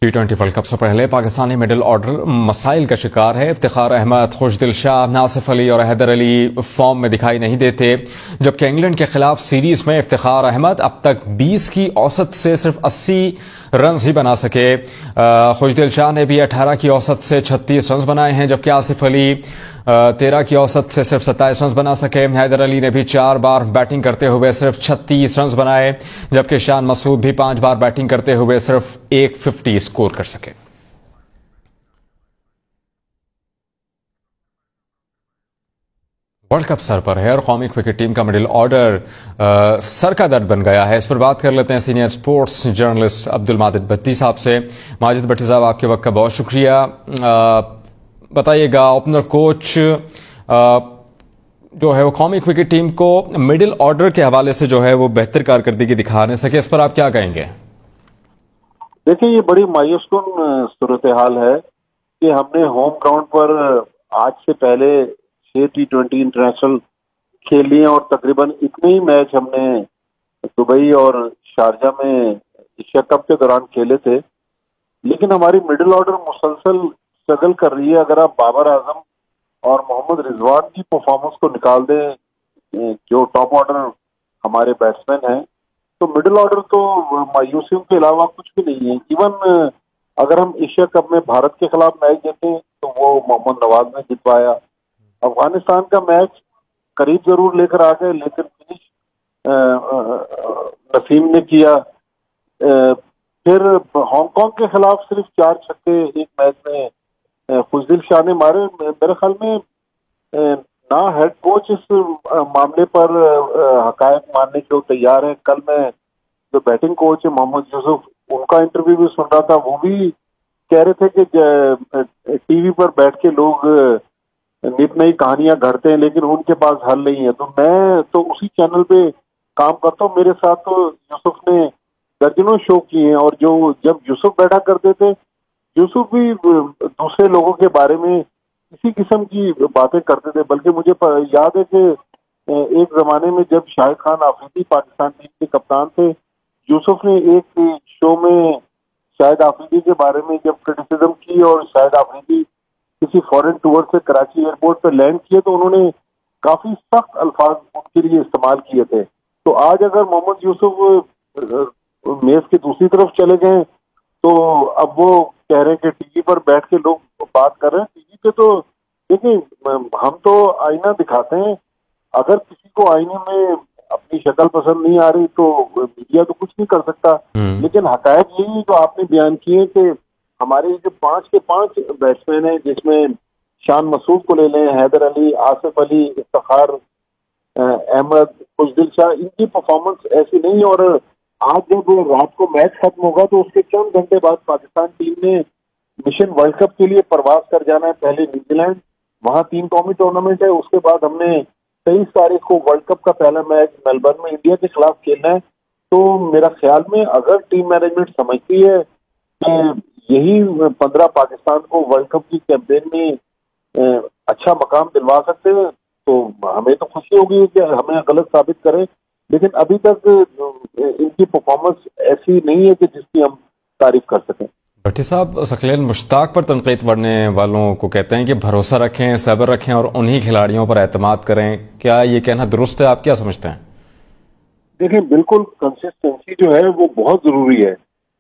T20 world cup से पहले Pakistani middle order मसाइल का शिकार है। इफ्तिखार अहमद, खुशदिल शाह, नासिफ अली और हैदर अली फॉर्म में दिखाई नहीं देते, जबकि इंग्लैंड के खिलाफ सीरीज में इफ्तिखार अहमद अब तक 20 की औसत से सिर्फ 80 रन ही बना सके। खुशदिल शाह ने भी 18 की औसत से 36 रन बनाए हैं, जबकि आसिफ अली 13 की औसत से सिर्फ 27 रन बना सके। हैदर अली ने भी 4 बार बैटिंग करते हुए सिर्फ 36 रन बनाए, जबकि शान मसूद भी 5 बार बैटिंग करते हुए सिर्फ 150 स्कोर कर सके। वर्ल्ड कप सर पर है और कौमी क्रिकेट टीम का मिडिल ऑर्डर सर का दर्द बन गया है। इस पर बात कर लेते हैं senior sports journalist Abdul Majid Bhatti साहब से। माजिद भट्टी साहब, आपके वक्त का बहुत शुक्रिया। बताइएगा, ओपनर कोच जो है वो कौमी क्रिकेट टीम को मिडिल ऑर्डर के हवाले से जो है वो बेहतर कारकर्दगी दिखा नहीं सके, इस पर आप क्या कहेंगे? देखिए, ये बड़ी मायूसकुन सूरत हाल है कि हमने होम ग्राउंड पर आज से पहले 6 T20 इंटरनेशनल खेल लिए और तकरीबन इतने ही मैच हमने दुबई और शारजा में एशिया कप के दौरान खेले थे, लेकिन हमारी मिडिल ऑर्डर मुसलसल स्ट्रगल कर रही है। अगर आप बाबर आजम और मोहम्मद रिजवान की परफॉर्मेंस को निकाल दें, जो टॉप ऑर्डर हमारे बैट्समैन हैं, तो मिडिल ऑर्डर तो मायूसियों के अलावा कुछ भी नहीं है। इवन अगर हम एशिया कप में भारत के खिलाफ मैच देखें तो वो मोहम्मद नवाज ने जितवाया। अफगानिस्तान का मैच करीब जरूर लेकर आ गए, लेकिन फिनिश नसीम ने किया। फिर हांगकांग के खिलाफ सिर्फ 4 छक्के एक मैच में खुशदिल शाह ने मारे। मेरे ख्याल में ना हेड कोच इस मामले पर हकायक मानने के तैयार है। कल मैं जो बैटिंग कोच है मोहम्मद यूसुफ, उनका इंटरव्यू भी सुन रहा था। वो भी कह रहे थे कि टीवी पर बैठ के लोग नित नई कहानियां गढ़ते हैं, लेकिन उनके पास हल नहीं है। तो मैं तो उसी चैनल पे काम करता हूँ। मेरे साथ तो यूसुफ ने दर्जनों शो किए हैं, और जो जब यूसुफ बैठा करते थे, यूसुफ भी दूसरे लोगों के बारे में इसी किस्म की बातें करते थे। बल्कि मुझे याद है कि एक जमाने में जब शाहिद खान आफरीदी पाकिस्तान टीम के कप्तान थे, यूसुफ ने एक शो में शाहिद आफरीदी के बारे में जब क्रिटिसिज्म की और शाहिद आफरीदी किसी फॉरेन टूर से कराची एयरपोर्ट पर लैंड किए तो उन्होंने काफी सख्त अल्फाज उनके लिए इस्तेमाल किए थे। तो आज अगर मोहम्मद यूसुफ मेज की दूसरी तरफ चले गए तो अब वो कह रहे हैं कि टीवी पर बैठ के लोग बात कर रहे हैं। टीवी पे तो देखिए, हम तो आईना दिखाते हैं। अगर किसी को आईने में अपनी शक्ल पसंद नहीं आ रही तो मीडिया तो कुछ नहीं कर सकता। लेकिन हकायत यही जो आपने बयान किए कि हमारे जो 5 के 5 बैट्समैन हैं, जिसमें शान मसूद को ले लें, हैदर अली, आसिफ अली, इफ्तिखार अहमद, खुशदिल शाह, इनकी परफॉर्मेंस ऐसी नहीं। और आज जब रात को मैच खत्म होगा तो उसके चंद घंटे बाद पाकिस्तान टीम ने मिशन वर्ल्ड कप के लिए प्रवास कर जाना है। पहले न्यूजीलैंड, वहां 3 कौमी टूर्नामेंट है। उसके बाद हमने 23 तारीख को वर्ल्ड कप का पहला मैच मेलबर्न में इंडिया के खिलाफ खेलना है। तो मेरा ख्याल में अगर टीम मैनेजमेंट समझती है कि यही 15 पाकिस्तान को वर्ल्ड कप की कैंपेन में अच्छा मकाम दिलवा सकते हैं, तो हमें तो खुशी होगी कि हमें गलत साबित करें। लेकिन अभी तक इनकी परफॉर्मेंस ऐसी नहीं है कि जिसकी हम तारीफ कर सकें। भट्टी साहब, शकील मुश्ताक पर तनकीद बढ़ने वालों को कहते हैं कि भरोसा रखें, सब्र रखें और उन्हीं खिलाड़ियों पर एतमाद करें। क्या ये कहना दुरुस्त है? आप क्या समझते हैं? देखिए, बिल्कुल कंसिस्टेंसी जो है वो बहुत जरूरी है,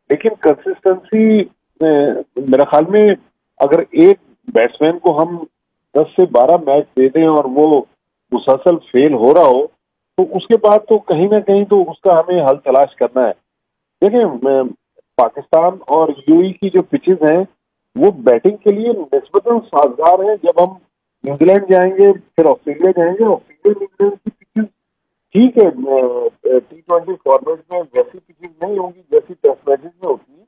लेकिन कंसिस्टेंसी मेरे ख्याल में अगर एक बैट्समैन को हम 10 से 12 मैच दे दें और वो मुसलसल फेल हो रहा हो, तो उसके बाद तो कहीं ना कहीं तो उसका हमें हल तलाश करना है। देखिए, पाकिस्तान और यूएई की जो पिचेस हैं वो बैटिंग के लिए निस्बतन साजगार हैं। जब हम न्यूजीलैंड जाएंगे, फिर ऑस्ट्रेलिया जाएंगे, ऑस्ट्रेलिया न्यूजीलैंड की पिचेस ठीक है, T20 फॉर्मेट में वैसी पिचेस नहीं होंगी जैसी टेस्ट मैचेस में होती है,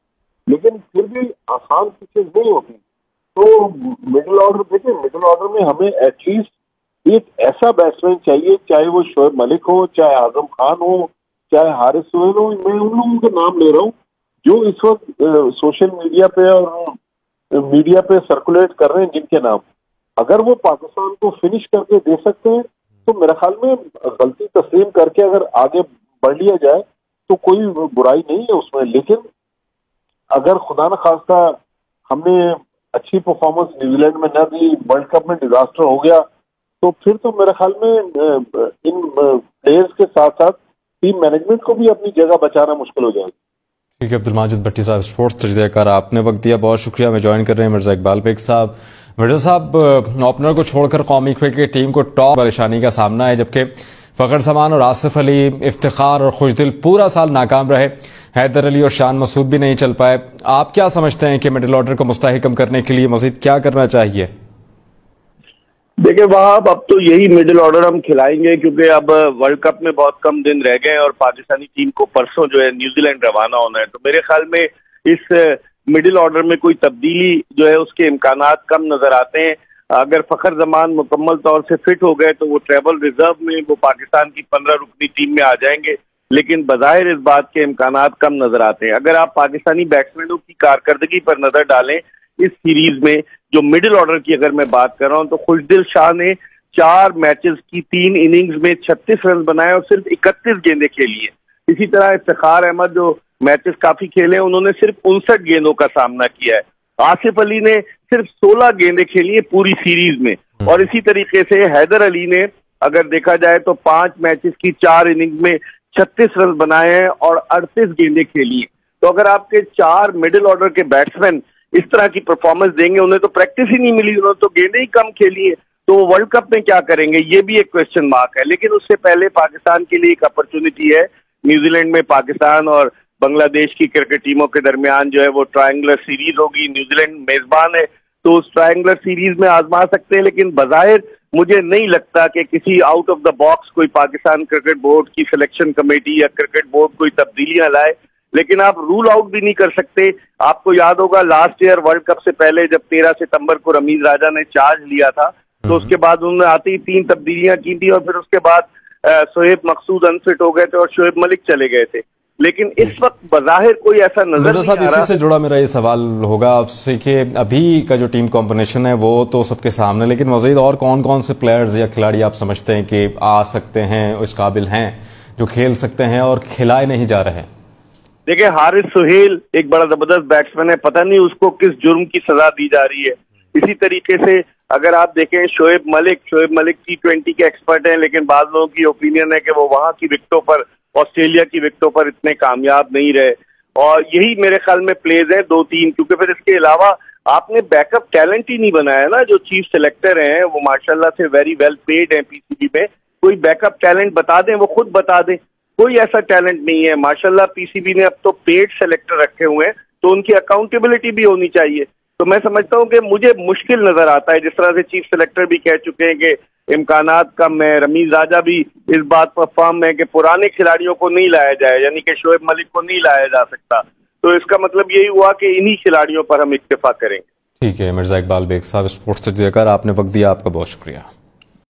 लेकिन फिर भी आसान पिचेस नहीं होती। तो मिडिल ऑर्डर, देखिए, मिडिल ऑर्डर में हमें एटलीस्ट एक ऐसा बैट्समैन चाहिए, चाहे वो शोएब मलिक हो, चाहे आजम खान हो, चाहे हारिस सोहेल हो। मैं उन लोगों के नाम ले रहा हूँ जो इस वक्त सोशल मीडिया पे और मीडिया पे सर्कुलेट कर रहे हैं, जिनके नाम अगर वो पाकिस्तान को फिनिश करके दे सकते हैं तो मेरे ख्याल में गलती तस्लीम करके अगर आगे बढ़ लिया जाए तो कोई बुराई नहीं है उसमें। लेकिन अगर खुदा न खास्ता हमने अच्छी परफॉर्मेंस न्यूजीलैंड में न दी, वर्ल्ड कप में डिजास्टर हो गया, तो फिर तो मेरे ख्याल में इन प्लेयर्स के साथ साथ टीम मैनेजमेंट को भी अपनी जगह बचाना मुश्किल हो जाएगा। ठीक है, अब्दुल माजिद भट्टी साहब, स्पोर्ट्स तजज़ियाकार, आपने वक्त दिया, बहुत शुक्रिया। मैं ज्वाइन कर रहे हैं मिर्जा इकबाल बेग साहब। मिर्जा साहब, ओपनर को छोड़कर कौमी क्रिकेट टीम को टॉप परेशानी का सामना है, जबकि फखर जमान और आसिफ अली, इफ्तिखार और खुशदिल पूरा साल नाकाम रहे। हैदर अली और शान मसूद भी नहीं चल पाए। आप क्या समझते हैं कि मिडिल ऑर्डर को मुस्तहकम करने के लिए मजीद क्या करना चाहिए? देखिए वहाब, अब तो यही मिडिल ऑर्डर हम खिलाएंगे, क्योंकि अब वर्ल्ड कप में बहुत कम दिन रह गए हैं और पाकिस्तानी टीम को परसों जो है न्यूजीलैंड रवाना होना है। तो मेरे ख्याल में इस मिडिल ऑर्डर में कोई तब्दीली जो है उसके इम्कानात कम नजर आते हैं। अगर फखर जमान मुकम्मल तौर से फिट हो गए तो वो ट्रेवल रिजर्व में वो पाकिस्तान की 15 रुकनी टीम में आ जाएंगे, लेकिन बज़ाहिर इस बात के इम्कानात कम नजर आते हैं। अगर आप पाकिस्तानी बैट्समैनों की कारकर्दगी पर नजर डालें इस सीरीज में, जो मिडिल ऑर्डर की अगर मैं बात कर रहा हूं, तो खुशदिल शाह ने 4 मैचेस की 3 इनिंग्स में 36 रन बनाए और सिर्फ 31 गेंदें खेली है। इसी तरह इफ्तिखार अहमद जो मैचेस काफी खेले, उन्होंने सिर्फ 59 गेंदों का सामना किया है। आसिफ अली ने सिर्फ 16 गेंदें खेली है पूरी सीरीज में, और इसी तरीके से हैदर अली ने अगर देखा जाए तो 5 मैचेस की 4 इनिंग्स में 36 रन बनाए हैं और 38 गेंदें खेली है। तो अगर आपके 4 मिडिल ऑर्डर के बैट्समैन इस तरह की परफॉर्मेंस देंगे, उन्हें तो प्रैक्टिस ही नहीं मिली, उन्होंने तो गेंदें ही कम खेली है, तो वो वर्ल्ड कप में क्या करेंगे, ये भी एक क्वेश्चन मार्क है। लेकिन उससे पहले पाकिस्तान के लिए एक अपॉर्चुनिटी है। न्यूजीलैंड में पाकिस्तान और बांग्लादेश की क्रिकेट टीमों के दरमियान जो है वो ट्रायंगुलर सीरीज होगी। न्यूजीलैंड मेजबान है, तो उस ट्रायंगुलर सीरीज में आजमा सकते हैं, लेकिन बज़ाहिर मुझे नहीं लगता कि किसी आउट ऑफ द बॉक्स कोई पाकिस्तान क्रिकेट बोर्ड की सिलेक्शन कमेटी या क्रिकेट बोर्ड कोई तब्दीलियां लाए। लेकिन आप रूल आउट भी नहीं कर सकते। आपको याद होगा लास्ट ईयर वर्ल्ड कप से पहले जब 13 सितंबर को रमीज राजा ने चार्ज लिया था, तो उसके बाद उन्होंने आते ही 3 तब्दीलियां की थी, और फिर उसके बाद शोएब मकसूद अनफिट हो गए थे और शोएब मलिक चले गए थे। लेकिन इस वक्त बज़ाहिर कोई ऐसा नजर नहीं आ रहा। इसी से जुड़ा मेरा ये सवाल होगा आपसे कि अभी का जो टीम कॉम्बिनेशन है वो तो सबके सामने, लेकिन मजीद और कौन कौन से प्लेयर्स या खिलाड़ी आप समझते हैं कि आ सकते हैं, इस काबिल हैं, जो खेल सकते हैं और खिलाए नहीं जा रहे हैं? देखिए, हारिस सुहेल एक बड़ा जबरदस्त बैट्समैन है, पता नहीं उसको किस जुर्म की सजा दी जा रही है। इसी तरीके से अगर आप देखें शोएब मलिक T20 के एक्सपर्ट हैं, लेकिन बाद लोगों की ओपिनियन है कि वो वहां की विकेटों पर, ऑस्ट्रेलिया की विकेटों पर इतने कामयाब नहीं रहे। और यही मेरे ख्याल में प्लेज है 2-3, क्योंकि फिर इसके अलावा आपने बैकअप टैलेंट ही नहीं बनाया ना। जो चीफ सिलेक्टर हैं वो माशाल्लाह से वेरी वेल पेड हैं पीसीबी में, कोई बैकअप टैलेंट बता दें, वो खुद बता दें। कोई ऐसा टैलेंट नहीं है। माशाल्लाह पीसीबी ने अब तो पेड सेलेक्टर रखे हुए हैं, तो उनकी अकाउंटेबिलिटी भी होनी चाहिए। तो मैं समझता हूं कि मुझे मुश्किल नजर आता है, जिस तरह से चीफ सेलेक्टर भी कह चुके हैं कि इम्कानात कम है। रमीज राजा भी इस बात पर फर्म है कि पुराने खिलाड़ियों को नहीं लाया जाए, यानी कि शोएब मलिक को नहीं लाया जा सकता। तो इसका मतलब यही हुआ कि इन्हीं खिलाड़ियों पर हम इक्तफा करेंगे। ठीक है, मिर्जा इकबाल बेग साहब, स्पोर्ट्स तजज़ियाकार, आपने वक्त दिया, आपका बहुत शुक्रिया।